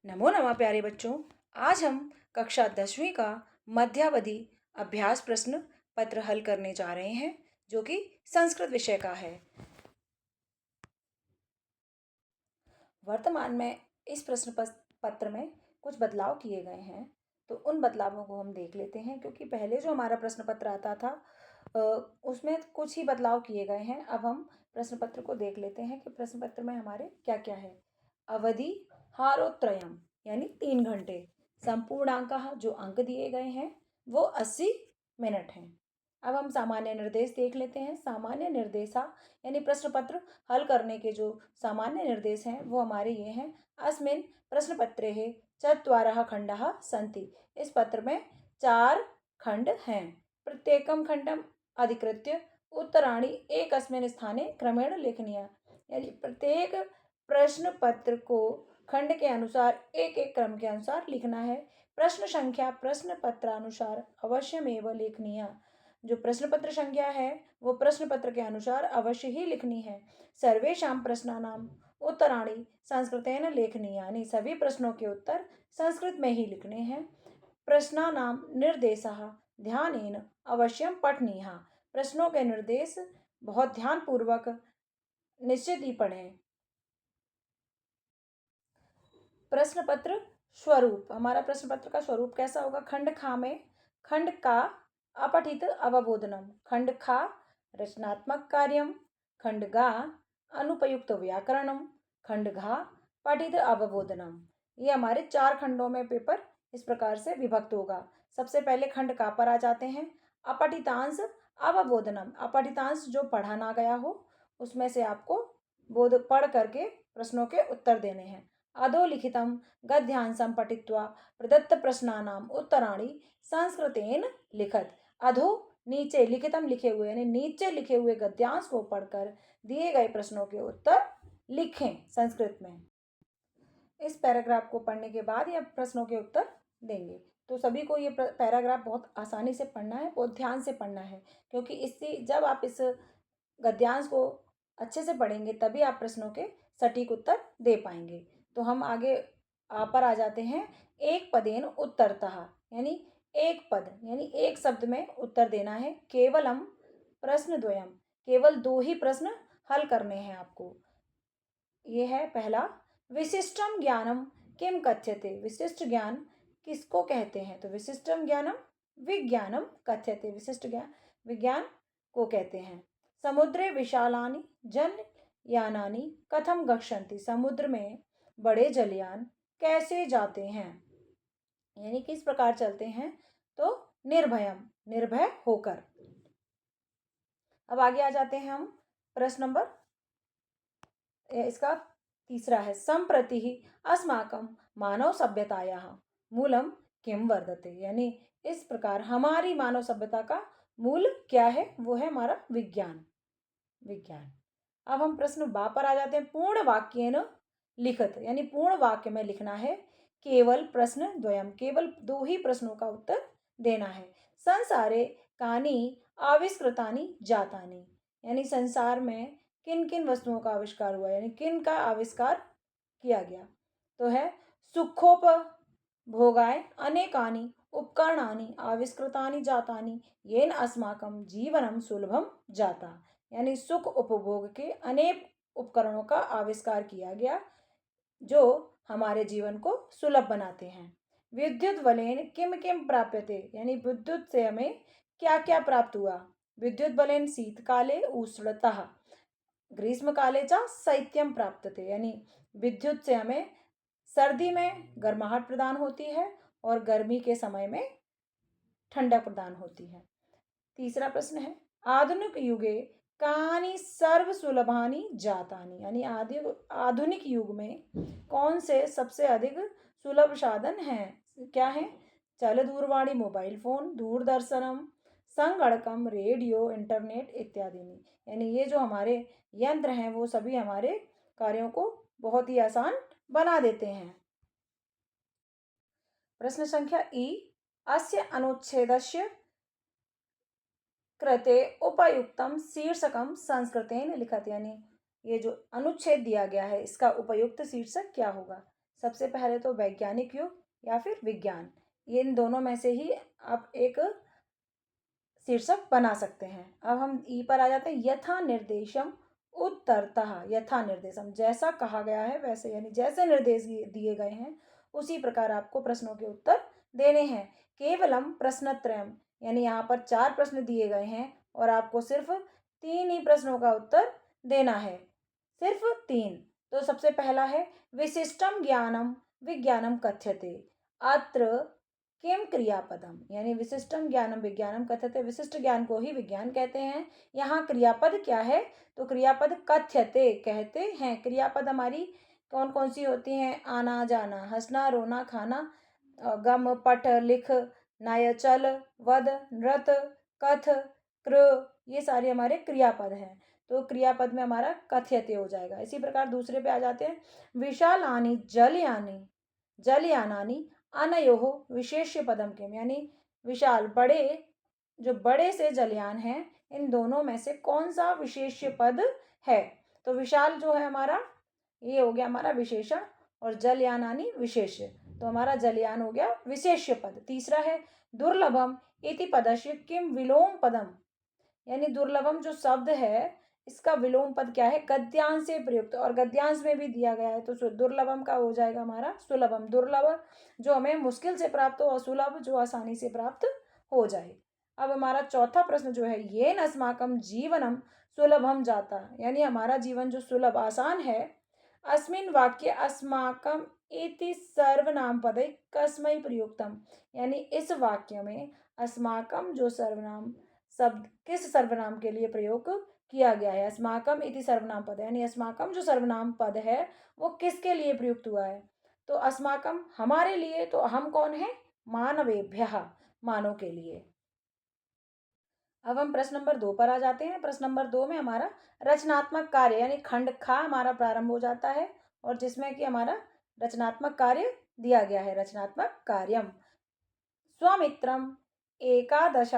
नमो नमः प्यारे बच्चों। आज हम कक्षा 10वीं का मध्यावधि अभ्यास प्रश्न पत्र हल करने जा रहे हैं, जो कि संस्कृत विषय का है। वर्तमान में इस प्रश्न पत्र में कुछ बदलाव किए गए हैं, तो उन बदलावों को हम देख लेते हैं। क्योंकि पहले जो हमारा प्रश्न पत्र आता था उसमें कुछ ही बदलाव किए गए हैं। अब हम प्रश्न पत्र को देख लेते हैं कि प्रश्न पत्र में हमारे क्या क्या है। अवधि हारोत्रयम यानी 3 घंटे। संपूर्णांक जो अंक दिए गए हैं वो 80 मिनट हैं। अब हम सामान्य निर्देश देख लेते हैं। सामान्य निर्देशा यानी प्रश्न पत्र हल करने के जो सामान्य निर्देश हैं वो हमारे ये हैं। अस्मिन् प्रश्न पत्रे चत्वारः खंडाः सन्ति। इस पत्र में 4 खंड हैं। प्रत्येकम खंडम अधिकृत्य उत्तराणि एकस्मिन् स्थाने क्रमेण लेखनीय। यानी प्रत्येक प्रश्न पत्र को खंड के अनुसार एक एक क्रम के अनुसार लिखना है। प्रश्न संख्या प्रश्न पत्रानुसार अवश्यमेव लेखनीय। जो प्रश्न पत्र संख्या है वो प्रश्न पत्र के अनुसार अवश्य ही लिखनी है। सर्वेषां प्रश्नानाम उत्तराणि संस्कृतेन लेखनीय। यानी सभी प्रश्नों के उत्तर संस्कृत में ही लिखने हैं। प्रश्नानाम निर्देशः ध्यानेन अवश्यम पठनीय। प्रश्नों के निर्देश बहुत ध्यानपूर्वक निश्चित ही पढ़ें। प्रश्न पत्र स्वरूप, हमारा प्रश्न पत्र का स्वरूप कैसा होगा। खंड खा में खंड का अपठित अवबोधनम, खंड खा रचनात्मक कार्यम, खंड गा अनुपयुक्त व्याकरणम, खंड घा पठित अवबोधनम। ये हमारे 4 खंडों में पेपर इस प्रकार से विभक्त होगा। सबसे पहले खंड का पर आ जाते हैं। अपठितांश अवबोधनम, अपठितांश जो पढ़ा ना गया हो उसमें से आपको बोध पढ़ करके प्रश्नों के उत्तर देने हैं। अधोलिखितं गद्यांशं पठित्वा प्रदत्त प्रश्नानाम उत्तराणि संस्कृतेन लिखत। अधो नीचे, लिखितम लिखे हुए यानी नीचे लिखे हुए गद्यांश को पढ़कर दिए गए प्रश्नों के उत्तर लिखें संस्कृत में। इस पैराग्राफ को पढ़ने के बाद या प्रश्नों के उत्तर देंगे। तो सभी को ये पैराग्राफ बहुत आसानी से पढ़ना है, बहुत ध्यान से पढ़ना है। क्योंकि इससे जब आप इस गद्यांश को अच्छे से पढ़ेंगे तभी आप प्रश्नों के सटीक उत्तर दे पाएंगे। तो हम आगे पर आ जाते हैं। एक पदेन उत्तरतः यानी एक पद यानी एक शब्द में उत्तर देना है। केवलम प्रश्न द्वयम, केवल 2 ही प्रश्न हल करने हैं आपको। ये है पहला, विशिष्टम ज्ञानम किम कथ्यते। विशिष्ट ज्ञान किसको कहते हैं। तो विशिष्टम ज्ञानम विज्ञानम कथ्यते, विशिष्ट ज्ञान विज्ञान को कहते हैं। समुद्रे विशालानि जलयानानि कथम गच्छन्ति। समुद्र में बड़े जलयान कैसे जाते हैं, यानी किस प्रकार चलते हैं। तो निर्भयम, निर्भय होकर। अब आगे आ जाते हैं हम। प्रश्न नंबर इसका तीसरा है। संप्रति ही अस्माकं मानव सभ्यतायाः मूलम किम वर्तते। यानी इस प्रकार हमारी मानव सभ्यता का मूल क्या है, वो है हमारा विज्ञान। विज्ञान। अब हम प्रश्न बा पर आ जाते हैं। पूर्ण वाक्येन लिखत, यानी पूर्ण वाक्य में लिखना है। केवल प्रश्न द्वयम, केवल 2 ही प्रश्नों का उत्तर देना है। संसारे कानि आविष्कृतानि जातानि। यानी संसार में किन किन वस्तुओं का आविष्कार हुआ, यानी किन का आविष्कार किया गया। तो है सुखोपभोगाय अनेकानि उपकरणानि आविष्कृतानि जातानि येन अस्माकं जीवनम सुलभम जाता। यानी सुख उपभोग के अनेक उपकरणों का आविष्कार किया गया जो हमारे जीवन को सुलभ बनाते हैं। विद्युत बलेन किम किम प्राप्यते। यानी विद्युत से हमें क्या क्या प्राप्त हुआ। विद्युत बलेन शीतकाले उष्णतः, ग्रीष्म काले च शैत्यम प्राप्यते। यानी विद्युत से हमें सर्दी में गर्माहट प्रदान होती है और गर्मी के समय में ठंडक प्रदान होती है। तीसरा प्रश्न है। आधुनिक युगे कानि सर्व सुलभानि जातानि। यानी आधुनिक युग में कौन से सबसे अधिक सुलभ साधन हैं, क्या है। चल दूरवाणी मोबाइल फोन, दूरदर्शनम, संगणकम, रेडियो, इंटरनेट इत्यादि। यानी ये जो हमारे यंत्र हैं वो सभी हमारे कार्यों को बहुत ही आसान बना देते हैं। प्रश्न संख्या ई, अस्य अनुच्छेदस्य कृते उपयुक्तम शीर्षकम संस्कृतेन लिखत। यानी ये जो अनुच्छेद दिया गया है इसका उपयुक्त शीर्षक क्या होगा। सबसे पहले तो वैज्ञानिक युग या फिर विज्ञान, इन दोनों में से ही आप एक शीर्षक बना सकते हैं। अब हम ई पर आ जाते हैं। यथा निर्देशम उत्तरतः, यथा निर्देशम, जैसा कहा गया है वैसे, यानी जैसे निर्देश दिए गए हैं उसी प्रकार आपको प्रश्नों के उत्तर देने हैं। केवलम प्रश्नत्रयम, यानी यहाँ पर 4 प्रश्न दिए गए हैं और आपको सिर्फ 3 ही प्रश्नों का उत्तर देना है, सिर्फ 3। तो सबसे पहला है विशिष्टम ज्ञानम विज्ञानम कथ्यते, अत्र किम क्रियापदम, यानी विशिष्टम ज्ञानम विज्ञानम कथ्यते, विशिष्ट ज्ञान को ही विज्ञान कहते हैं। यहाँ क्रियापद क्या है, तो क्रियापद कथ्यते, कहते हैं। क्रियापद हमारी कौन कौन सी होती हैं, आना जाना, हंसना रोना खाना, गम पठ लिख, नाय चल, वद नृत, कथ, कृ, ये सारे हमारे क्रियापद हैं। तो क्रियापद में हमारा कथ्यते हो जाएगा। इसी प्रकार दूसरे पे आ जाते हैं। विशालानि जलयानी जलयानानि अनयोः विशेष्य पदम किम, यानी विशाल बड़े, जो बड़े से जलयान हैं इन दोनों में से कौन सा विशेष्य पद है। तो विशाल जो है हमारा, ये हो गया हमारा विशेषण, और जलयानानि विशेष्य, तो हमारा जलयान हो गया विशेष्य पद। तीसरा है दुर्लभम इति पदस्य किम विलोम पदम, यानी दुर्लभम जो शब्द है इसका विलोम पद क्या है, गद्यांश से प्रयुक्त, और गद्यांश में भी दिया गया है। तो दुर्लभम का हो जाएगा हमारा सुलभम। दुर्लभ जो हमें मुश्किल से प्राप्त हो, और सुलभ जो आसानी से प्राप्त हो जाए। अब हमारा चौथा प्रश्न जो है, ये न अस्माकम जीवनम सुलभम जाता, यानी हमारा जीवन जो सुलभ आसान है, अस्मिन वाक्य अस्माकम इति सर्वनाम पदे कस्मै प्रयुक्तम, यानी इस वाक्य में अस्माकम जो सर्वनाम शब्द किस सर्वनाम के लिए प्रयोग किया गया है। अस्माकम इति सर्वनाम पद है, यानी अस्माकम जो सर्वनाम पद है वो किसके लिए प्रयुक्त हुआ है, तो अस्माकम हमारे लिए, तो हम कौन है, मानवेभ्यः, मानव के लिए। अब हम प्रश्न नंबर 2 पर आ जाते हैं। प्रश्न नंबर 2 में हमारा रचनात्मक कार्य, यानी खंड खा हमारा प्रारंभ हो जाता है, और जिसमें कि हमारा रचनात्मक कार्य दिया गया है। रचनात्मक कार्यम स्वमित्रम एकादश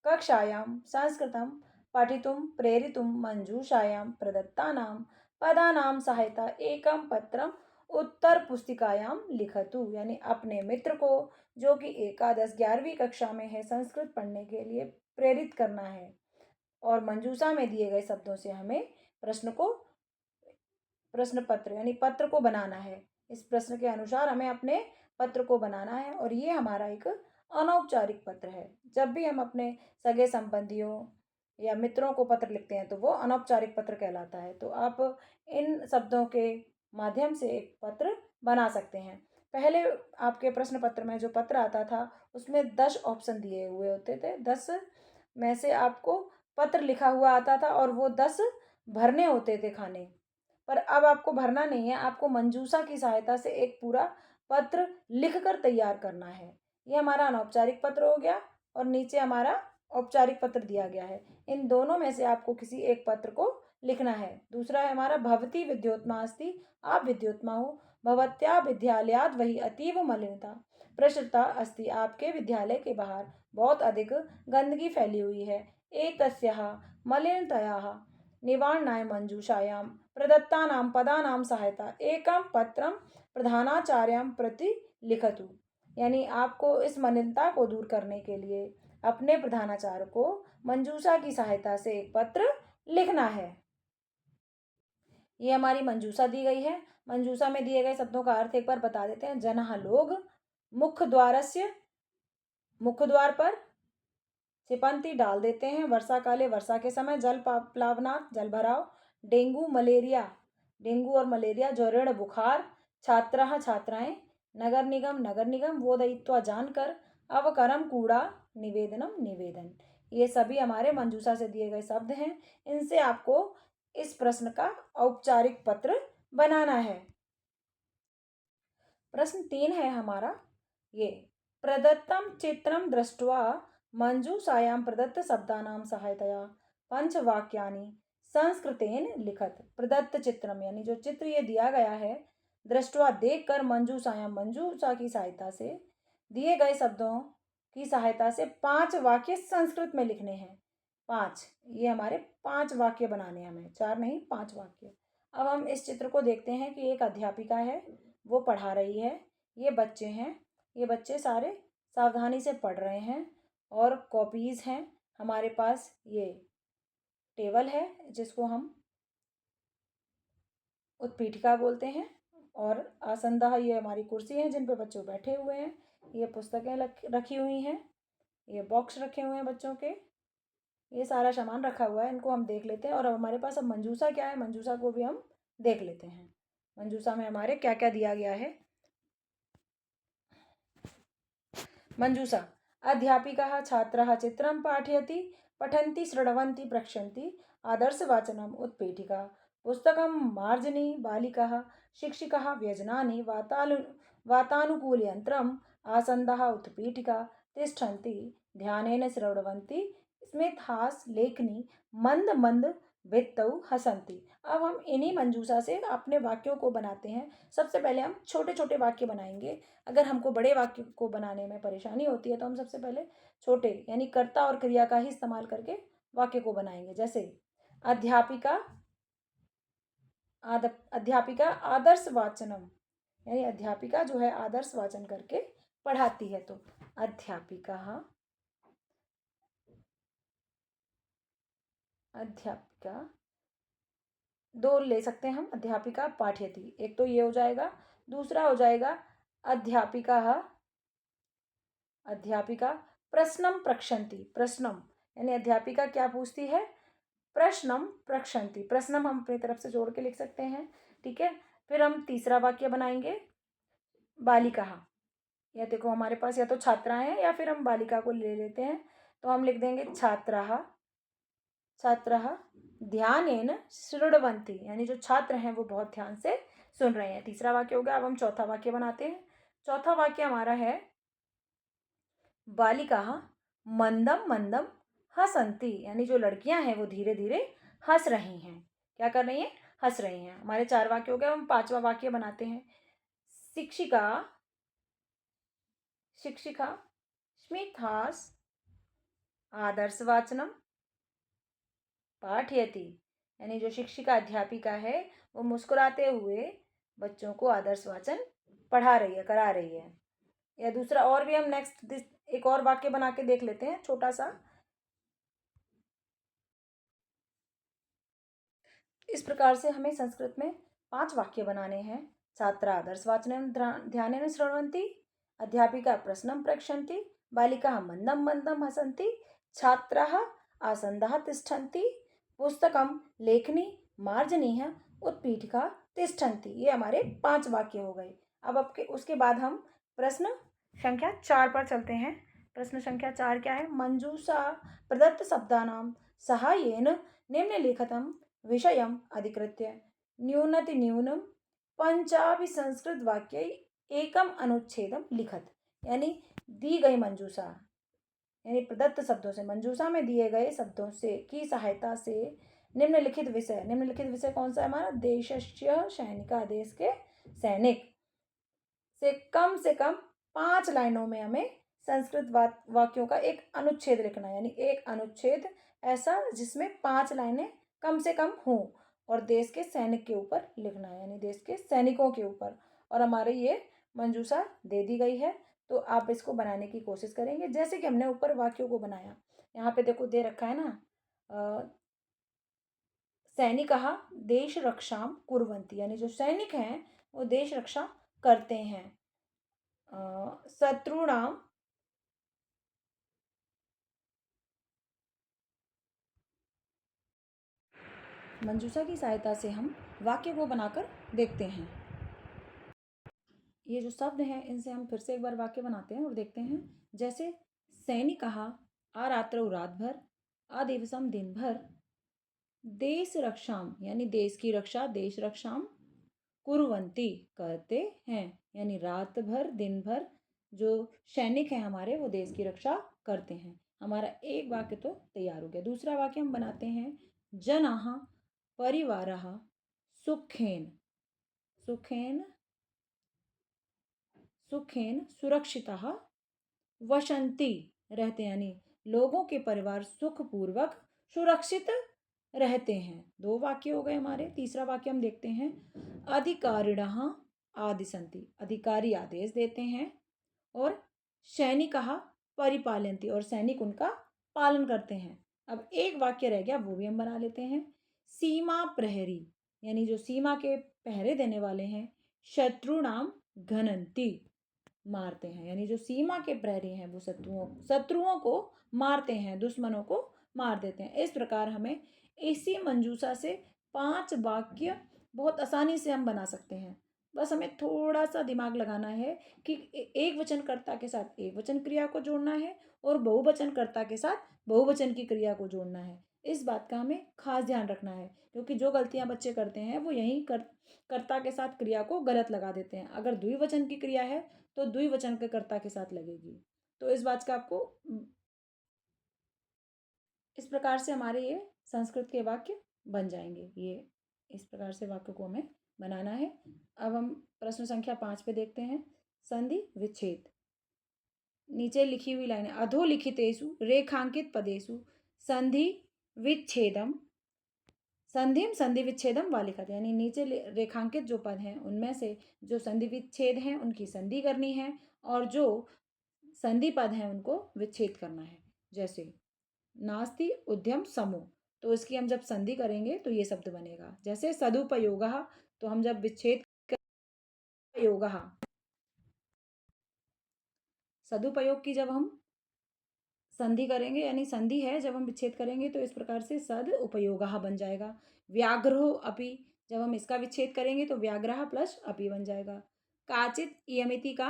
कक्षायां संस्कृतं पठितुं प्रेरितुं मंजूषायां प्रदत्तानां पदानां सहायता एकं पत्रम उत्तर पुस्तिकायां लिखतु, यानी अपने मित्र को जो कि एकादश 11वीं कक्षा में है संस्कृत पढ़ने के लिए प्रेरित करना है, और मंजूषा में दिए गए शब्दों से हमें प्रश्न पत्र यानी पत्र को बनाना है। इस प्रश्न के अनुसार हमें अपने पत्र को बनाना है, और ये हमारा एक अनौपचारिक पत्र है। जब भी हम अपने सगे संबंधियों या मित्रों को पत्र लिखते हैं तो वो अनौपचारिक पत्र कहलाता है। तो आप इन शब्दों के माध्यम से एक पत्र बना सकते हैं। पहले आपके प्रश्न पत्र में जो पत्र आता था उसमें 10 ऑप्शन दिए हुए होते थे, 10 में से आपको पत्र लिखा हुआ आता था, और वो 10 भरने होते थे खाने। पर अब आपको भरना नहीं है, आपको मंजूषा की सहायता से एक पूरा पत्र लिखकर तैयार करना है। ये हमारा अनौपचारिक पत्र हो गया, और नीचे हमारा औपचारिक पत्र दिया गया है। इन दोनों में से आपको किसी एक पत्र को लिखना है। दूसरा है हमारा भवती विद्योत्मा अस्ति, आप विद्योत्मा हो, भवत्या विद्यालयाद वही अतीव मलिनता प्रसृता अस्ति, आपके विद्यालय के बाहर बहुत अधिक गंदगी फैली हुई है। एतस्याः मलिनतायाः निवारणाय मंजूषायां प्रदत्तानां पदानां सहायता एकं पत्रं प्रधानाचार्यं प्रति लिखतु, यानी आपको इस मलिनता को दूर करने के लिए अपने प्रधानाचार्य को मंजूषा की सहायता से एक पत्र लिखना है। ये हमारी मंजूषा दी गई है। मंजूषा में दिए गए शब्दों का अर्थ एक बार बता देते हैं। जनः लोग, मुख्य द्वार पर सिपंती डाल देते हैं, वर्षा काले वर्षा के समय, जल प्लावनात् जल भराव, डेंगू और मलेरिया, ज्वरेण बुखार, छात्राः छात्राएं, नगर निगम वो दायित्व जानकर, अवकरम कूड़ा, निवेदनम निवेदन। ये सभी हमारे मंजूषा से दिए गए शब्द हैं। इनसे आपको इस प्रश्न का औपचारिक पत्र बनाना है। प्रश्न 3 है हमारा ये, प्रदत्तम चित्रम दृष्ट्वा मंजूषायां प्रदत्त शब्दानां सहायतया पंचवाक्यानि संस्कृतेन लिखत। प्रदत्त चित्रम यानी जो चित्र ये दिया गया है, दृष्टवा देखकर, मंजूषायां मंजूषा की सहायता से, दिए गए शब्दों की सहायता से 5 वाक्य संस्कृत में लिखने हैं। 5, ये हमारे 5 वाक्य बनाने हैं हमें, 4 नहीं 5 वाक्य। अब हम इस चित्र को देखते हैं कि एक अध्यापिका है, वो पढ़ा रही है। ये बच्चे हैं, ये बच्चे सारे सावधानी से पढ़ रहे हैं और कॉपीज़ हैं हमारे पास। ये टेबल है जिसको हम उत्पीठिका बोलते हैं और आसनदाह ये हमारी कुर्सी है जिन पे बच्चे बैठे हुए हैं। ये पुस्तकें रखी हुई हैं, ये बॉक्स रखे हुए हैं बच्चों के। ये सारा सामान रखा हुआ है, इनको हम देख लेते हैं। और अब हमारे पास अब मंजूसा क्या है, मंजूसा को भी हम देख लेते हैं। मंजूसा में हमारे क्या क्या दिया गया है। मंजूसा अध्यापिका छात्राः चित्रं पाठयति पठन्ति शृण्वन्ति प्रक्षन्ति आदर्शवाचनम् उत्पीठिका पुस्तकं मार्जनी बालिकाः शिक्षिकाः व्यजनानि वातानुकूलयन्त्रम् आसन्दः उत्पीठिका तिष्ठन्ति ध्यानेन शृण्वन्ति स्मितहास लेखनी मंद मंद भित्तौ हसंती। अब हम इन्हीं मंजूसा से अपने वाक्यों को बनाते हैं। सबसे पहले हम छोटे छोटे वाक्य बनाएंगे। अगर हमको बड़े वाक्य को बनाने में परेशानी होती है तो हम सबसे पहले छोटे यानी कर्ता और क्रिया का ही इस्तेमाल करके वाक्य को बनाएंगे। जैसे अध्यापिका अध्यापिका आदर्श वाचनम, यानी अध्यापिका जो है आदर्श वाचन करके पढ़ाती है। तो अध्यापिका दो ले सकते हैं हम। अध्यापिका पाठयति, एक तो ये हो जाएगा। दूसरा हो जाएगा अध्यापिका प्रश्नम प्रक्षन्ति। प्रश्नम यानी अध्यापिका क्या पूछती है, प्रश्नम प्रक्षन्ति। प्रश्नम हम अपनी तरफ से जोड़ के लिख सकते हैं। ठीक है, फिर हम तीसरा वाक्य बनाएंगे बालिका। या देखो हमारे पास या तो छात्रा हैं या फिर हम बालिका को ले लेते हैं। तो हम लिख देंगे छात्राः ध्यानेन शृण्वन्ति, यानी जो छात्र हैं वो बहुत ध्यान से सुन रहे हैं। तीसरा वाक्य हो गया। अब हम चौथा वाक्य बनाते हैं। चौथा वाक्य हमारा है बालिकाः मंदम मंदम हसंती, यानी जो लड़कियां हैं वो धीरे धीरे हंस रही हैं। क्या कर रही हैं, हंस रही हैं। हमारे चार वाक्य हो गए। हम पांचवा वाक्य बनाते हैं। शिक्षिका स्मितहास आदर्शवाचनम पाठयति, यानी जो शिक्षिका अध्यापिका है वो मुस्कुराते हुए बच्चों को आदर्श वाचन पढ़ा रही है, करा रही है। या दूसरा और भी हम नेक्स्ट एक और वाक्य बना के देख लेते हैं छोटा सा। इस प्रकार से हमें संस्कृत में 5 वाक्य बनाने हैं। छात्रा आदर्श वाचन ध्यानेन शृण्वन्ति, अध्यापिका प्रश्नं प्रक्षन्ति, बालिका मंदम मंदम हसन्ति, छात्राः आसन्दाः तिष्ठन्ति, पुस्तकम लेखनी मार्जनीह उत्पीठिका तिष्ठन्ति। ये हमारे 5 वाक्य हो गए। अब उसके बाद हम प्रश्न संख्या 4 पर चलते हैं। प्रश्न संख्या 4 क्या है, मंजूषा प्रदत्त शब्दानां सहाय्येन निम्नलिखितं विषयम् अधिकृत्य न्यूनातिन्यूनं पंचापि संस्कृत वाक्य एकम अनुच्छेदम लिखत। यानी दी गई मंजूषा यानी प्रदत्त शब्दों से, मंजूषा में दिए गए शब्दों से की सहायता से निम्नलिखित विषय कौन सा है हमारा, देशस्य सैनिका, देश के सैनिक से कम 5 लाइनों में हमें संस्कृत वाक्यों का एक अनुच्छेद लिखना है। यानी एक अनुच्छेद ऐसा जिसमें 5 लाइनें कम से कम हों और देश के सैनिक के ऊपर लिखना है, यानी देश के सैनिकों के ऊपर। और हमारे ये मंजूषा दे दी गई है। तो आप इसको बनाने की कोशिश करेंगे जैसे कि हमने ऊपर वाक्यों को बनाया। यहाँ पे देखो दे रखा है ना, सैनिकः देश रक्षां कुर्वन्ति, यानी जो सैनिक हैं वो देश रक्षा करते हैं। शत्रुणाम मंजूषा की सहायता से हम वाक्य को बनाकर देखते हैं। ये जो शब्द हैं इनसे हम फिर से एक बार वाक्य बनाते हैं और देखते हैं। जैसे सैनिकः आरात्रौ रात भर, आदिवसम दिन भर, देश रक्षाम यानी देश की रक्षा, देश रक्षाम कुर्वन्ति करते हैं, यानी रात भर दिन भर जो सैनिक हैं हमारे वो देश की रक्षा करते हैं। हमारा एक वाक्य तो तैयार हो गया। दूसरा वाक्य हम बनाते हैं, जनाः परिवारः सुखेन सुरक्षितः वसन्ति रहते, यानी लोगों के परिवार सुखपूर्वक सुरक्षित रहते हैं। 2 वाक्य हो गए हमारे। तीसरा वाक्य हम देखते हैं, अधिकारिणः आदि सन्ति, अधिकारी आदेश देते हैं। और सैनिकः परिपालयन्ति, और सैनिक उनका पालन करते हैं। अब एक वाक्य रह गया, वो भी हम बना लेते हैं। सीमा प्रहरी, यानी जो सीमा के पहरे देने वाले हैं, शत्रुणाम घनन्ति, मारते हैं। यानी जो सीमा के प्रहरी हैं वो शत्रुओं को मारते हैं, दुश्मनों को मार देते हैं। इस प्रकार हमें इसी मंजूषा से 5 वाक्य बहुत आसानी से हम बना सकते हैं। बस हमें थोड़ा सा दिमाग लगाना है कि एक वचन कर्ता के साथ एक वचन क्रिया को जोड़ना है और बहुवचन कर्ता के साथ बहुवचन की क्रिया को जोड़ना है। इस बात का हमें खास ध्यान रखना है, क्योंकि जो गलतियां बच्चे करते हैं वो यही कर्ता के साथ क्रिया को गलत लगा देते हैं। अगर द्विवचन की क्रिया है तो द्विवचन के कर्ता के साथ लगेगी। तो इस बात का आपको, इस प्रकार से हमारे ये संस्कृत के वाक्य बन जाएंगे। ये इस प्रकार से वाक्य को हमें बनाना है। अब हम प्रश्न संख्या 5 पे देखते हैं। संधि विच्छेद। नीचे लिखी हुई लाइन, अधोलिखितेषु रेखांकित पदेषु संधि विच्छेदम, संधिम संधि विच्छेदम व लिखत, यानी नीचे रेखांकित जो पद हैं उनमें से जो संधि विच्छेद हैं उनकी संधि करनी है, और जो संधि पद हैं उनको विच्छेद करना है। जैसे नास्ति उद्यम समूह, तो इसकी हम जब संधि करेंगे तो ये शब्द बनेगा। जैसे सदुपयोग, तो हम जब विच्छेद योग, सदुपयोग की जब हम संधि करेंगे, यानी संधि है जब हम विच्छेद करेंगे तो इस प्रकार से सद उपयोग बन जाएगा। व्याघ्रो अपि, जब हम इसका विच्छेद करेंगे तो व्याघ्र प्लस अपि बन जाएगा। काचित इयमिति का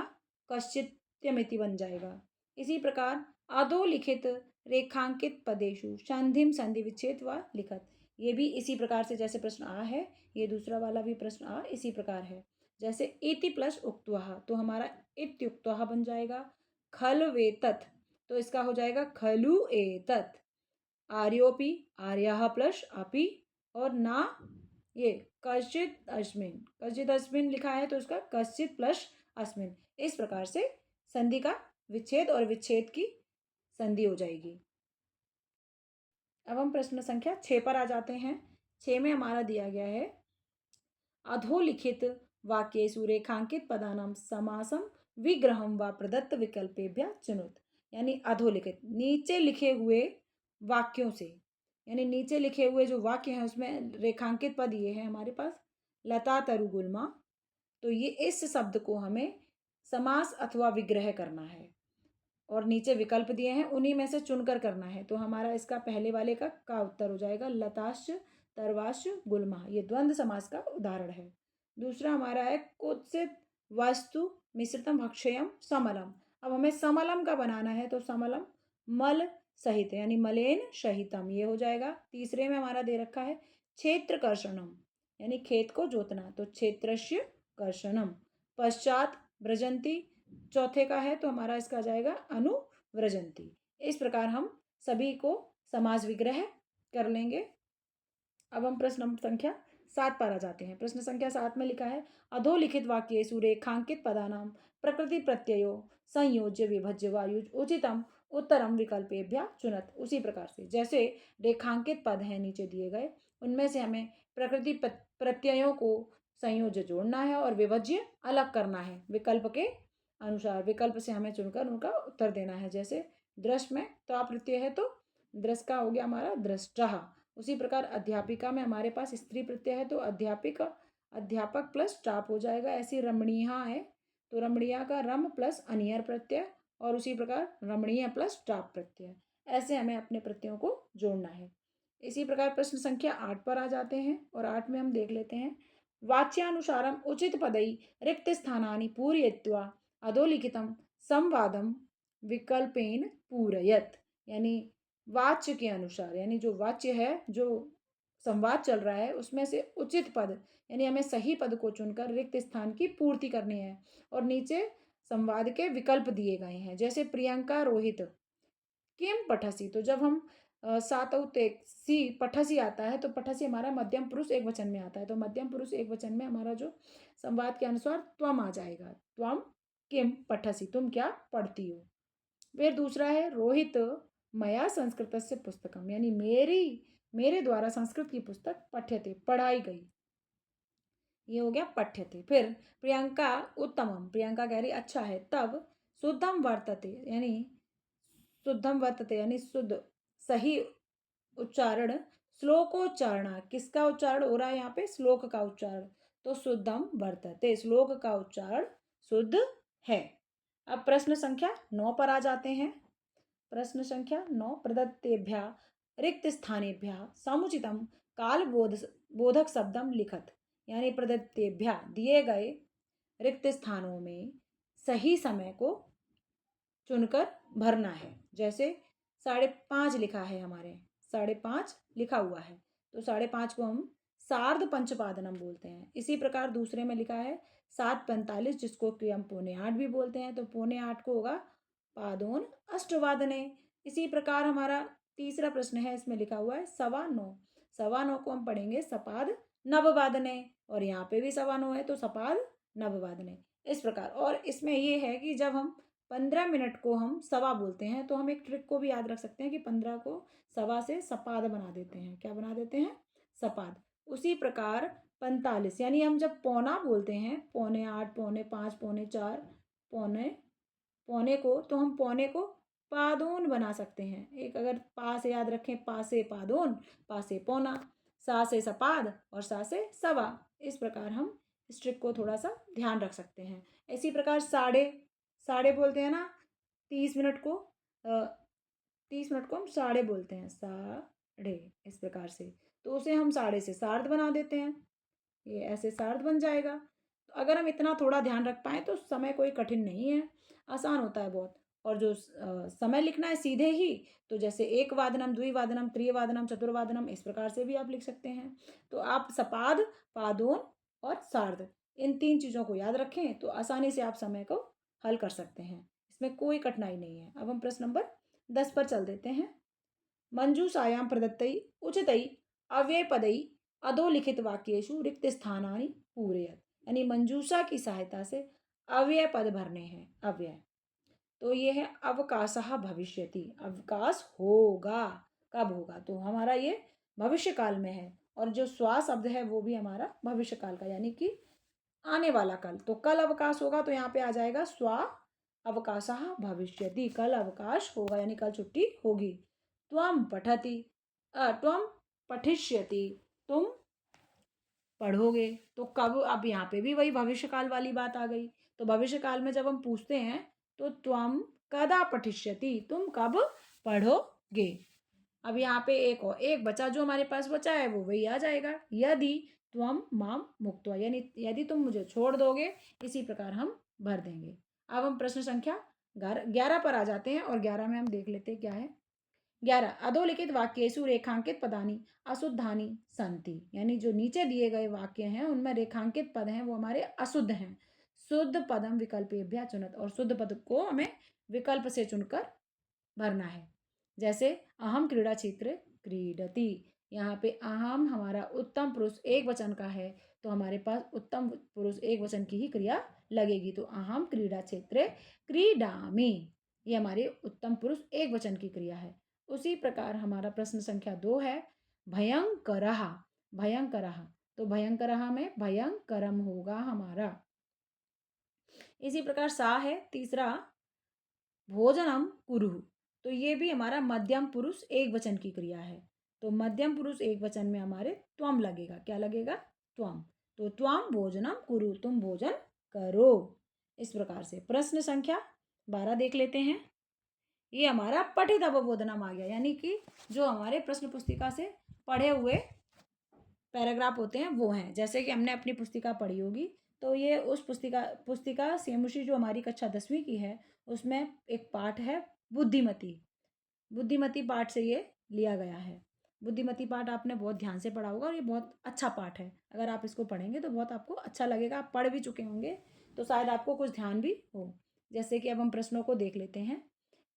कश्चित्यमिति बन जाएगा। इसी प्रकार अधोलिखित रेखांकित पदेशु संधिम संधि विच्छेद व लिखत, ये भी इसी प्रकार से जैसे प्रश्न आ है, ये दूसरा वाला भी प्रश्न आ इसी प्रकार है। जैसे इति प्लस उक्त्वः, तो हमारा इत्युक्त्वः बन जाएगा। खल वेतत, तो इसका हो जाएगा खलु एतत्। आर्योपि, आर्यः प्लस अपि, और ना ये कश्चित अस्मिन्, कश्चित अस्मिन् लिखा है तो इसका कश्चित प्लस अस्मिन्। इस प्रकार से संधि का विच्छेद और विच्छेद की संधि हो जाएगी। अब हम प्रश्न संख्या 6 पर आ जाते हैं। 6 में हमारा दिया गया है, अधोलिखित वाक्येषु रेखांकित पदानां समासम विग्रहम व प्रदत्त विकल्पेभ्यः चुनुत, यानी अधोलिखित नीचे लिखे हुए वाक्यों से, यानी नीचे लिखे हुए जो वाक्य हैं उसमें रेखांकित पद ये है हमारे पास, लता तरु गुल्मा, तो ये इस शब्द को हमें समास अथवा विग्रह करना है और नीचे विकल्प दिए हैं उन्हीं में से चुनकर करना है। तो हमारा इसका पहले वाले का उत्तर हो जाएगा लताश्च तरवाश्च गुल्मा, ये द्वंद्व समास का उदाहरण है। दूसरा हमारा है कुत्सित वस्तु मिश्रितम भक्षयम समलम। अब हमें समलम का बनाना है तो समलम मल सहित, यानी मलेन सहितम, ये हो जाएगा। तीसरे में हमारा दे रखा है क्षेत्र कर्षणम, यानी खेत को जोतना, तो क्षेत्रस्य कर्षणम। पश्चात ब्रजंती चौथे का है तो हमारा इसका आ जाएगा अनुव्रजंती। इस प्रकार हम सभी को समास विग्रह कर लेंगे। अब हम प्रश्न संख्या 7 पर आ जाते हैं। प्रश्न संख्या 7 में लिखा है, अधोलिखित वाक्येषु रेखांकित पदानां प्रकृति प्रत्ययो संयोज्य विभज्य वायु उचितम उत्तरम विकल्पेभ्यः चुनत। उसी प्रकार से जैसे रेखांकित पद हैं नीचे दिए गए, उनमें से हमें प्रकृति प्रत्ययों को संयोज्य जोड़ना है और विभज्य अलग करना है विकल्प के अनुसार। विकल्प से हमें चुनकर उनका उत्तर देना है। जैसे दृश्य में तो प्रत्यय है तो दृश्य का हो गया हमारा दृष्टः। उसी प्रकार अध्यापिका में हमारे पास स्त्री प्रत्यय है तो अध्यापिका अध्यापक प्लस टाप हो जाएगा। ऐसी रमणीया है तो रमणीया का रम प्लस अनियर प्रत्यय, और उसी प्रकार रमणीय प्लस टाप प्रत्यय। ऐसे हमें अपने प्रत्ययों को जोड़ना है। इसी प्रकार प्रश्न संख्या 8 पर आ जाते हैं और 8 में हम देख लेते हैं, वाच्यानुसारम उचित पदई रिक्त स्थानानि पूरयित्वा अधोलिखितम संवादम विकल्पेन पूरयत, यानी वाच्य के अनुसार, यानी जो वाच्य है जो संवाद चल रहा है उसमें से उचित पद, यानी हमें सही पद को चुनकर रिक्त स्थान की पूर्ति करनी है। और नीचे संवाद के विकल्प दिए गए हैं। जैसे प्रियंका रोहित किम पठसी, तो जब हम सातौ तेक्सी पठसी आता है तो पठसी हमारा मध्यम पुरुष एक वचन में आता है, तो मध्यम पुरुष एक वचन में हमारा जो संवाद के अनुसार त्वम आ जाएगा। त्वम किम पठसी, तुम क्या पढ़ती हो। फिर दूसरा है रोहित मया संस्कृत से पुस्तकम, यानी मेरे द्वारा संस्कृत की पुस्तक पठ्यते पढ़ाई गई। ये हो गया पठ्यते। फिर प्रियंका उत्तमम, प्रियंका कह रही अच्छा है। तब शुद्धम वर्तते यानी शुद्ध सही उच्चारण, श्लोकोच्चारणा, किसका उच्चारण हो रहा है यहाँ पे? श्लोक का उच्चारण। तो शुद्धम वर्तते, श्लोक का उच्चारण शुद्ध है। अब प्रश्न संख्या 9 पर आ जाते हैं। प्रश्न संख्या 9, प्रदत्तेभ्यः रिक्त स्थानेभ्यः समुचितम काल बोधक शब्दम लिखत, यानी प्रदत्तेभ्यः दिए गए रिक्त स्थानों में सही समय को चुनकर भरना है। जैसे 5:30 लिखा है हमारे, 5:30 लिखा हुआ है, तो 5:30 को हम सार्ध पंचपादनम बोलते हैं। इसी प्रकार दूसरे में लिखा है 7:45, जिसको कि हम 7:45 भी बोलते हैं, तो 7:45 को होगा पादोन अष्टवादने। इसी प्रकार हमारा तीसरा प्रश्न है, इसमें लिखा हुआ है 9:15, 9:15 को हम पढ़ेंगे सपाद नववादने, और यहाँ पे भी 9:15 है तो सपाद नववादने। इस प्रकार, और इसमें ये है कि जब हम 15 मिनट को हम सवा बोलते हैं तो हम एक ट्रिक को भी याद रख सकते हैं कि 15 को सवा से सपाद बना देते हैं। क्या बना देते हैं? सपाद। उसी प्रकार 45, यानी हम जब पौना बोलते हैं, 7:45, 5:45, 4:45, पौने को, तो हम पौने को पादोन बना सकते हैं। एक अगर पा से याद रखें, पा से पादोन, पा से पौना, सा से सपाद और सा से सवा। इस प्रकार हम इस ट्रिक को थोड़ा सा ध्यान रख सकते हैं। इसी प्रकार साढ़े, साढ़े बोलते हैं ना, 30 मिनट को 30 मिनट को हम साढ़े बोलते हैं, साढ़े, इस प्रकार से। तो उसे हम साढ़े से सार्ध बना देते हैं, ये ऐसे सार्ध बन जाएगा। तो अगर हम इतना थोड़ा ध्यान रख पाएँ तो समय कोई कठिन नहीं है, आसान होता है बहुत। और जो समय लिखना है सीधे ही, तो जैसे एक वादनम, द्विवादनम, त्रिवादनम, चतुर्वादनम, इस प्रकार से भी आप लिख सकते हैं। तो आप सपाद, पादोन और सार्ध, इन 3 चीज़ों को याद रखें तो आसानी से आप समय को हल कर सकते हैं, इसमें कोई कठिनाई नहीं है। अब हम प्रश्न नंबर 10 पर चल देते हैं। मंजूषायां प्रदत्तै उचितै अव्ययपदै अधोलिखित वाक्येषु रिक्त स्थानानि पूरयत, यानी मंजूषा की सहायता से अव्यय पद भरने हैं। अव्यय, तो ये है अवकाशः भविष्यति, अवकाश होगा, कब होगा? तो हमारा ये भविष्य काल में है, और जो स्वा शब्द है वो भी हमारा भविष्य काल का, यानी कि आने वाला कल। तो कल अवकाश होगा, तो यहाँ पे आ जाएगा स्वा अवकाशः भविष्यति, कल अवकाश होगा यानी कल छुट्टी होगी। त्वं पठति, त्वं पठिष्यति, तुम पढ़ोगे। तो कब, अब यहाँ पे भी वही भविष्य काल वाली बात आ गई। तो भविष्य काल में जब हम पूछते हैं तो त्वं कदा पठिष्यति, तुम कब पढ़ोगे। अब यहाँ पे एक बचा, जो हमारे पास बचा है वो वही आ जाएगा, यदि त्वं माम मुक्त्वा, यानी यदि तुम मुझे छोड़ दोगे। इसी प्रकार हम भर देंगे। अब हम प्रश्न संख्या 11 पर आ जाते हैं, और 11 में हम देख लेते हैं क्या है। 11, अधोलिखित वाक्येषु रेखांकित पदानि अशुद्धानि सन्ति, यानी जो नीचे दिए गए वाक्य हैं उनमें रेखांकित पद हैं वो हमारे अशुद्ध हैं। शुद्ध पदम विकल्पेभ्यः चुनत, और शुद्ध पद को हमें विकल्प से चुनकर भरना है। जैसे अहम क्रीड़ा क्षेत्र क्रीडति, यहाँ पे अहम हमारा उत्तम पुरुष एक वचन का है, तो हमारे पास उत्तम पुरुष एक वचन की ही क्रिया लगेगी। तो अहम क्रीड़ा क्षेत्र क्रीडामि, ये हमारे उत्तम पुरुष एक वचन की क्रिया है। उसी प्रकार हमारा प्रश्न संख्या 2 है, भयंकरः, भयंकरः, तो भयंकरः में भयंकरम होगा हमारा। इसी प्रकार सा है तीसरा, भोजनम कुरुः, तो ये भी हमारा मध्यम पुरुष एक वचन की क्रिया है। तो मध्यम पुरुष एक वचन में हमारे त्वम लगेगा। क्या लगेगा? त्वम। तो त्वम भोजनम कुरु, तुम भोजन करो। इस प्रकार से प्रश्न संख्या 12 देख लेते हैं। ये हमारा पठित अवबोधनम आ गया, यानी कि जो हमारे प्रश्न पुस्तिका से पढ़े हुए पैराग्राफ होते हैं वो हैं। जैसे कि हमने अपनी पुस्तिका पढ़ी होगी, तो ये उस पुस्तिका सेमुशी जो हमारी कक्षा 10वीं की है, उसमें एक पाठ है बुद्धिमती। बुद्धिमती पाठ से ये लिया गया है। बुद्धिमती पाठ आपने बहुत ध्यान से पढ़ा होगा, और ये बहुत अच्छा पाठ है। अगर आप इसको पढ़ेंगे तो बहुत आपको अच्छा लगेगा। आप पढ़ भी चुके होंगे तो शायद आपको कुछ ध्यान भी हो। जैसे कि अब हम प्रश्नों को देख लेते हैं।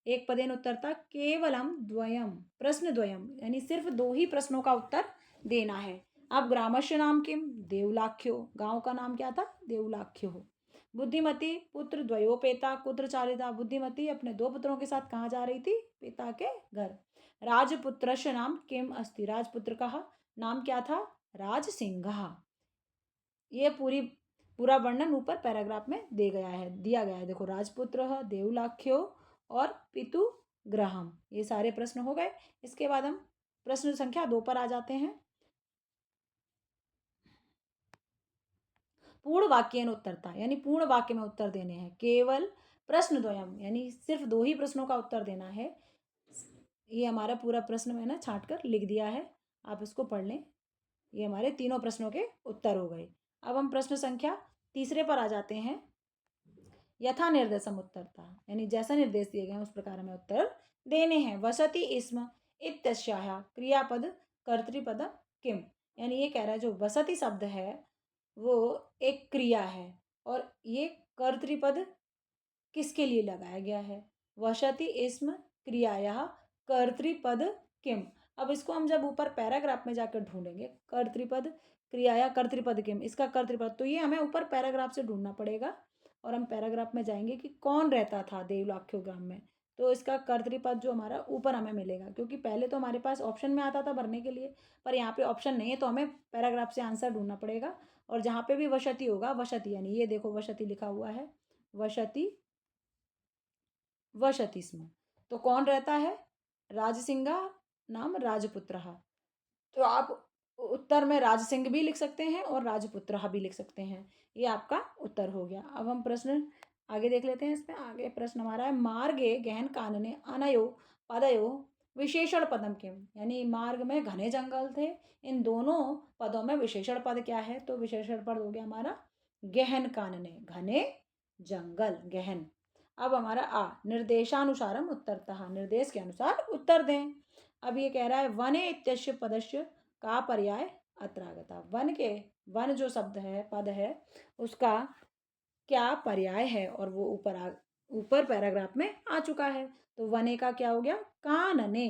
एक पदेन उत्तरता केवलम द्वयम, प्रश्न द्वयम, यानी सिर्फ 2 ही प्रश्नों का उत्तर देना है। अब ग्रामस्य नाम किम? देवलाख्यो, गांव का नाम क्या था? देवलाख्यो। बुद्धिमती पुत्र द्वयोपेता कुत्र चालिता, बुद्धिमती अपने 2 पुत्रों के साथ कहाँ जा रही थी? पिता के घर। राजपुत्रस्य नाम किम अस्ति, राजपुत्र का नाम क्या था? राजसिंह। ये पूरा वर्णन ऊपर पैराग्राफ में दिया गया है। देखो, राजपुत्र, देवलाख्यो और पितु ग्रहम, ये सारे प्रश्न हो गए। इसके बाद हम प्रश्न संख्या 2 पर आ जाते हैं। पूर्ण वाक्यन उत्तरता, यानी पूर्ण वाक्य में उत्तर देने हैं। केवल प्रश्न द्वयम, यानी सिर्फ 2 ही प्रश्नों का उत्तर देना है। ये हमारा पूरा प्रश्न मैंने छांट कर लिख दिया है, आप इसको पढ़ लें। ये हमारे तीनों प्रश्नों के उत्तर हो गए। अब हम प्रश्न संख्या 3 पर आ जाते हैं। यथा निर्देशम उत्तरता, यानी जैसा निर्देश दिए गए उस प्रकार हमें उत्तर देने हैं। वसति इस्म इत्यस्याः क्रियापद कर्तृपद किम, यानी ये कह रहा है जो वसति शब्द है वो एक क्रिया है और ये कर्तृपद किसके लिए लगाया गया है। वसति इस्म क्रियाया कर्तृपद किम। अब इसको हम जब ऊपर पैराग्राफ में जाकर ढूंढेंगे, कर्तृपद क्रियाया कर्तृपद किम, इसका कर्तृपद, तो ये हमें ऊपर पैराग्राफ से ढूंढना पड़ेगा और हम पैराग्राफ में जाएंगे कि कौन रहता था देवलाख्यो ग्राम में, तो इसका कर्तृपद जो हमारा ऊपर हमें मिलेगा, क्योंकि पहले तो हमारे पास ऑप्शन में आता था भरने के लिए, पर यहाँ पे ऑप्शन नहीं है, तो हमें पैराग्राफ से आंसर ढूंढना पड़ेगा। और जहाँ पे भी वसति होगा, वसति यानी ये देखो वसति लिखा हुआ है, वसति वसतिस्म, तो कौन रहता है, राजसिंगा नाम राजपुत्र। तो आप उत्तर में राजसिंह भी लिख सकते हैं और राजपुत्र भी लिख सकते हैं। ये आपका उत्तर हो गया। अब हम प्रश्न आगे देख लेते हैं। इसमें आगे प्रश्न हमारा है, मार्गे गहन कानने अनयो पदयो विशेषण पदम किम, यानी मार्ग में घने जंगल थे, इन दोनों पदों में विशेषण पद क्या है, तो विशेषण पद हो गया हमारा गहन कानने, घने जंगल, गहन। अब हमारा निर्देशानुसारम उत्तरतः, निर्देश के अनुसार उत्तर दें। अब ये कह रहा है वने इत्यस्य पदस्य का पर्याय अत्रागता, वन जो शब्द है, पद है, उसका क्या पर्याय है, और वो ऊपर पैराग्राफ में आ चुका है। तो वने का क्या हो गया, कानने,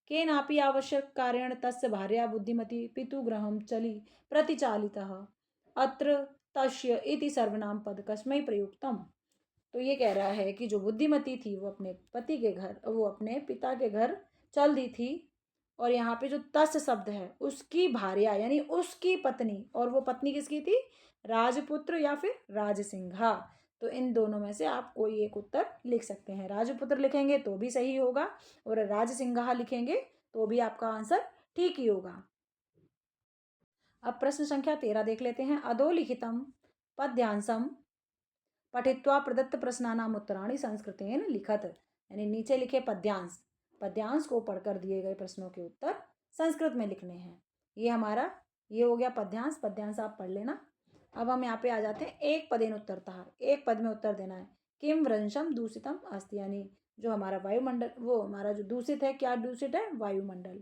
के नापि आवश्यक कारेण तस्य भार्या बुद्धिमती पितुग्रहम चली प्रतिचालितः अत्र तस्य इति सर्वनाम पद कस्मै प्रयुक्तम। तो ये कह रहा है कि जो बुद्धिमती थी वो अपने पति के घर, वो अपने पिता के घर चल दी थी, और यहाँ पे जो तस् शब्द है उसकी भार्या यानी उसकी पत्नी, और वो पत्नी किसकी थी, राजपुत्र या फिर राजसिंघा। तो इन दोनों में से आप कोई एक उत्तर लिख सकते हैं। राजपुत्र लिखेंगे तो भी सही होगा और राजसिंघा लिखेंगे तो भी आपका आंसर ठीक ही होगा। अब प्रश्न संख्या 13 देख लेते हैं। अधोलिखितम पद्यांशम पठित्वा प्रदत्त प्रश्नानाम उत्तराणि संस्कृतेन लिखत, यानी नीचे लिखे पद्यांश को पढ़कर दिए गए प्रश्नों के उत्तर संस्कृत में लिखने हैं। ये हो गया पद्यांश आप पढ़ लेना। अब हम यहाँ पे आ जाते हैं एक पदेन उत्तरतः, एक पद में उत्तर देना है। किम वृंशम दूषितम अस्ति, यानी जो हमारा वायुमंडल, वो हमारा जो दूषित है, क्या दूषित है, वायुमंडल।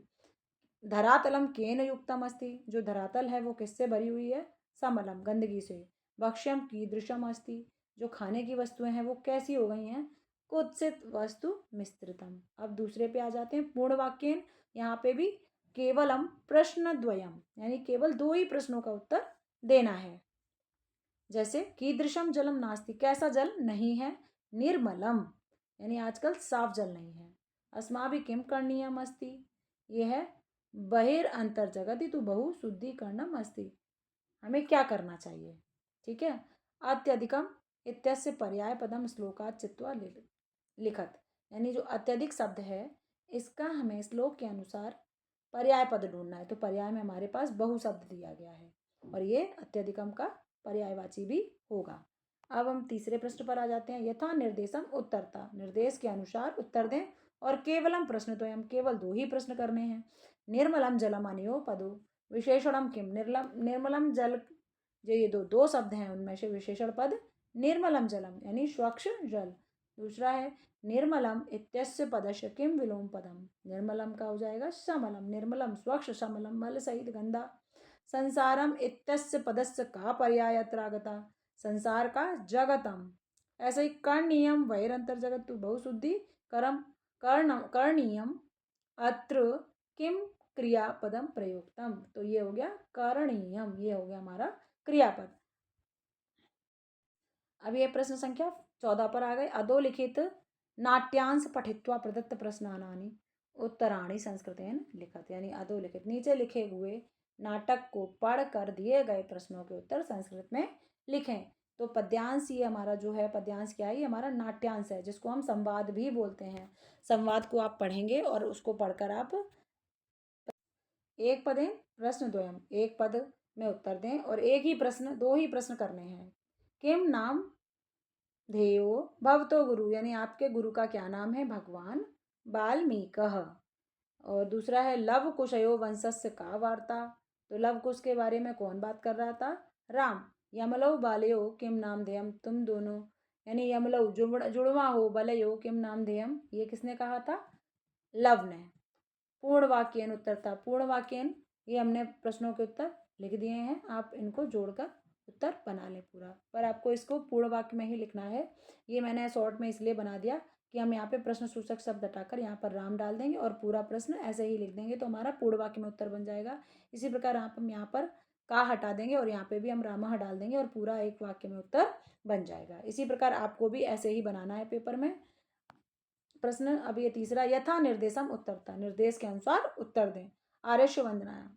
धरातलम केन युक्तम अस्ति, जो धरातल है वो किससे भरी हुई है, समलम, गंदगी से। भक्ष्यम कीदृशम अस्ति, जो खाने की वस्तुएं हैं वो कैसी हो गई हैं, कुत्सित वस्तु मिश्रितम। अब दूसरे पे आ जाते हैं, पूर्ण वाक्यन। यहाँ पे भी केवलम प्रश्न द्वयम, यानी केवल 2 ही प्रश्नों का उत्तर देना है। जैसे कीदृशम जलम नास्ति, कैसा जल नहीं है, निर्मलम, यानी आजकल साफ जल नहीं है। अस्माभि किम करणीयम अस्ति, यह है बहिर अंतर जगति तु बहु शुद्धिकरणम अस्ति, हमें क्या करना चाहिए, ठीक है। अत्यधिकम इत्यस्य पर्याय पदम श्लोकात चित्वा लिखत, यानी जो अत्यधिक शब्द है इसका हमें श्लोक के अनुसार पर्याय पद ढूंढना है। तो पर्याय में हमारे पास बहु शब्द दिया गया है और ये अत्यधिकम का पर्यायवाची भी होगा। अब हम तीसरे प्रश्न पर आ जाते हैं। यथा निर्देशम उत्तरता, निर्देश के अनुसार उत्तर दें। और केवलम प्रश्न तो हम केवल 2 ही प्रश्न करने हैं। निर्मलम जलम अनयो पदो विशेषणम किम, निर्मलम जल, जो ये दो शब्द हैं उनमें से विशेषण पद निर्मलम जलम यानी स्वच्छ जल। दूसरा है निर्मलम इत्यस्य पदस्य किम विलोम पदम, निर्मलम का हो जाएगा समलम, निर्मलम स्वच्छ समलम मल सहित गंदा। संसारम इत्यस्य पदस्य का पर्याय अत्रागता, संसार का जगतम। ऐसे ही करणीयम वैरंतर जगत तु बहुशुद्धि करम करणीयम अत्र किम क्रियापदम प्रयुक्तम, तो ये हो गया करणीयम, ये हो गया हमारा क्रियापद। अब ये प्रश्न संख्या 14 पर आ गए। अधोलिखित नाट्यांश पठित्वा प्रदत्त प्रश्नानानि उत्तराणि संस्कृतेन लिखत, यानी अधोलिखित नीचे लिखे हुए नाटक को पढ़कर दिए गए प्रश्नों के उत्तर संस्कृत में लिखें। तो पद्यांश ये हमारा जो है, पद्यांश क्या है, ये हमारा नाट्यांश है, जिसको हम संवाद भी बोलते हैं। संवाद को आप पढ़ेंगे और उसको पढ़कर आप एक पदेन प्रश्न द्वयम, एक पद में उत्तर दें और एक ही प्रश्न, दो ही प्रश्न करने हैं। किम नाम धेयो भवतो गुरु, यानी आपके गुरु का क्या नाम है, भगवान वाल्मीकः। और दूसरा है लव कुशयो वंशस्य का वार्ता, तो लव कुश के बारे में कौन बात कर रहा था, राम। यमलव बालयो किम नाम धेयम, तुम दोनों, यानी यमलव जुड़वा हो, बलयो किम नाम धेयम, ये किसने कहा था, लव ने। पूर्ण वाक्यन उत्तर था, पूर्ण वाक्यन ये हमने प्रश्नों के उत्तर लिख दिए हैं, आप इनको जोड़कर उत्तर बना लें पूरा, पर आपको इसको पूर्ण वाक्य में ही लिखना है। ये मैंने शॉर्ट में इसलिए बना दिया कि हम यहाँ पे प्रश्न सूचक शब्द हटाकर यहाँ पर राम डाल देंगे और पूरा प्रश्न ऐसे ही लिख देंगे, तो हमारा पूर्ण वाक्य में उत्तर बन जाएगा। इसी प्रकार हम यहाँ पर का हटा देंगे और यहाँ पे भी हम रामः डाल देंगे और पूरा एक वाक्य में उत्तर बन जाएगा। इसी प्रकार आपको भी ऐसे ही बनाना है पेपर में प्रश्न। अब ये तीसरा, यथा निर्देशम उत्तरता, निर्देश के अनुसार उत्तर दें। आर्यश्य वंदनाया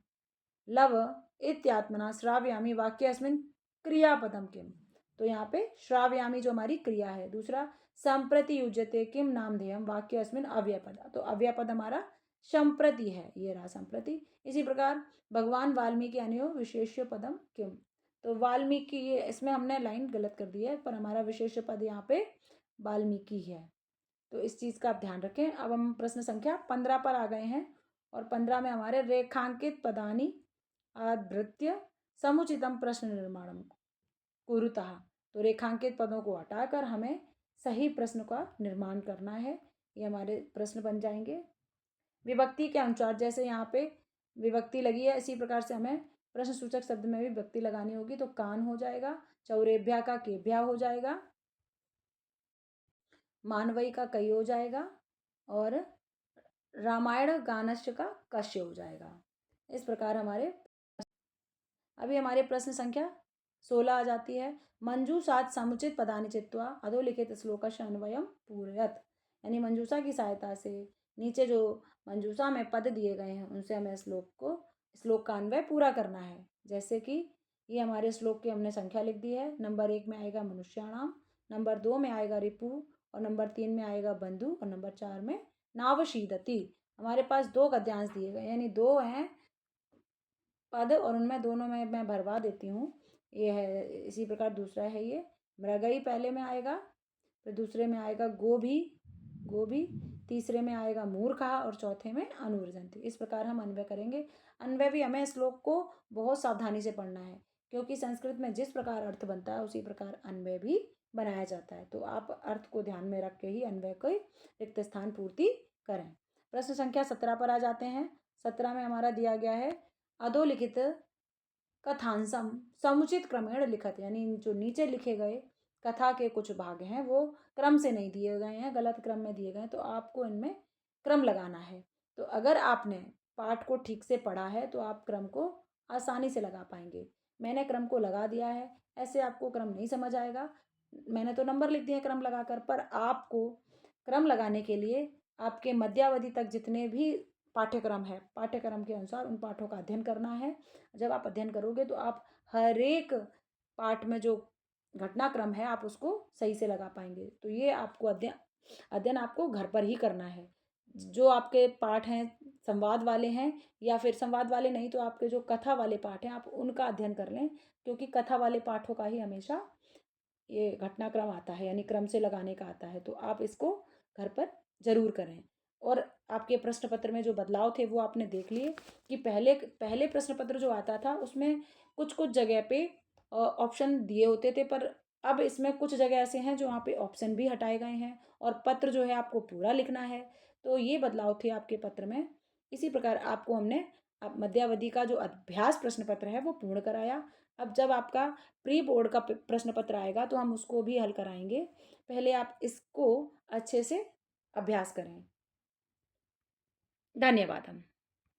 लव इत्यात्मना श्राव्यामी वाक्य अस्मिन क्रियापदम किम, तो यहाँ पे श्राव्यामी जो हमारी क्रिया है। दूसरा, संप्रति युज्यते किम नामधेयम वाक्य अस्मिन अव्ययपद, तो अव्ययपद हमारा संप्रति है, ये रहा संप्रति। इसी प्रकार भगवान वाल्मीकि अन्यो विशेष्य पदम किम, तो वाल्मीकि, ये इसमें हमने लाइन गलत कर दी है, पर हमारा विशेष्य पद यहाँ पे वाल्मीकि है, तो इस चीज़ का आप ध्यान रखें। अब हम प्रश्न संख्या 15 पर आ गए हैं और 15 में हमारे रेखांकित पदानी आधृत्य समुचितम प्रश्न निर्माणम कुरुतः, तो रेखांकित पदों को हटाकर हमें सही प्रश्न का निर्माण करना है। ये हमारे प्रश्न बन जाएंगे विभक्ति के अनुसार, जैसे यहाँ पे विभक्ति लगी है इसी प्रकार से हमें प्रश्न सूचक शब्द में भी विभक्ति लगानी होगी, तो कान हो जाएगा, चौरेभ्या का केभ्या हो जाएगा, मानवई का कई हो जाएगा और रामायण गानस्य का कश्य हो जाएगा। इस प्रकार हमारे अभी हमारे प्रश्न संख्या 16 आ जाती है। मंजूषात समुचित पदानि चित्वा अधोलिखित श्लोकस्य अन्वयम पूरयत, यानी मंजूषा की सहायता से नीचे जो मंजूषा में पद दिए गए हैं उनसे हमें श्लोक का अन्वय पूरा करना है। जैसे कि ये हमारे श्लोक की हमने संख्या लिख दी है। नंबर 1 में आएगा मनुष्याणाम, नंबर 2 में आएगा रिपु और नंबर 3 में आएगा बंधु और नंबर 4 में नावशीदति। हमारे पास 2 गद्यांश दिए गए, यानी 2 हैं पद और उनमें दोनों में मैं भरवा देती हूँ, ये है। इसी प्रकार दूसरा है ये मृगई, पहले में आएगा, फिर दूसरे में आएगा गोभी, तीसरे में आएगा मूर्खा और चौथे में अनुवर्जंती। इस प्रकार हम अन्वय करेंगे। अन्वय भी हमें श्लोक को बहुत सावधानी से पढ़ना है, क्योंकि संस्कृत में जिस प्रकार अर्थ बनता है उसी प्रकार अन्वय भी बनाया जाता है, तो आप अर्थ को ध्यान में रख के ही अन्वय को रिक्त स्थान पूर्ति करें। प्रश्न संख्या 17 पर आ जाते हैं। 17 में हमारा दिया गया है अधोलिखित कथांसम समुचित क्रमेण लिखत, यानी जो नीचे लिखे गए कथा के कुछ भाग हैं वो क्रम से नहीं दिए गए हैं, गलत क्रम में दिए गए, तो आपको इनमें क्रम लगाना है। तो अगर आपने पाठ को ठीक से पढ़ा है तो आप क्रम को आसानी से लगा पाएंगे। मैंने क्रम को लगा दिया है, ऐसे आपको क्रम नहीं समझ आएगा। मैंने तो नंबर लिख दिए क्रम लगाकर, पर आपको क्रम लगाने के लिए आपके मध्यावधि तक जितने भी पाठ्यक्रम है, पाठ्यक्रम के अनुसार उन पाठों का अध्ययन करना है। जब आप अध्ययन करोगे तो आप हर एक पाठ में जो घटनाक्रम है आप उसको सही से लगा पाएंगे। तो ये आपको अध्ययन आपको घर पर ही करना है। जो आपके पाठ हैं संवाद वाले हैं या फिर संवाद वाले नहीं तो आपके जो कथा वाले पाठ हैं आप उनका अध्ययन कर लें, क्योंकि कथा वाले पाठों का ही हमेशा ये घटनाक्रम आता है, यानी क्रम से लगाने का आता है। तो आप इसको घर पर जरूर करें। और आपके प्रश्न पत्र में जो बदलाव थे वो आपने देख लिए कि पहले प्रश्न पत्र जो आता था उसमें कुछ कुछ जगह पे ऑप्शन दिए होते थे, पर अब इसमें कुछ जगह ऐसे हैं जो वहाँ पे ऑप्शन भी हटाए गए हैं और पत्र जो है आपको पूरा लिखना है। तो ये बदलाव थे आपके पत्र में। इसी प्रकार आपको हमने अब मध्यावधि का जो अभ्यास प्रश्न पत्र है वो पूर्ण कराया। अब जब आपका प्री बोर्ड का प्रश्न पत्र आएगा तो हम उसको भी हल कराएंगे। पहले आप इसको अच्छे से अभ्यास करें। धन्यवाद। हम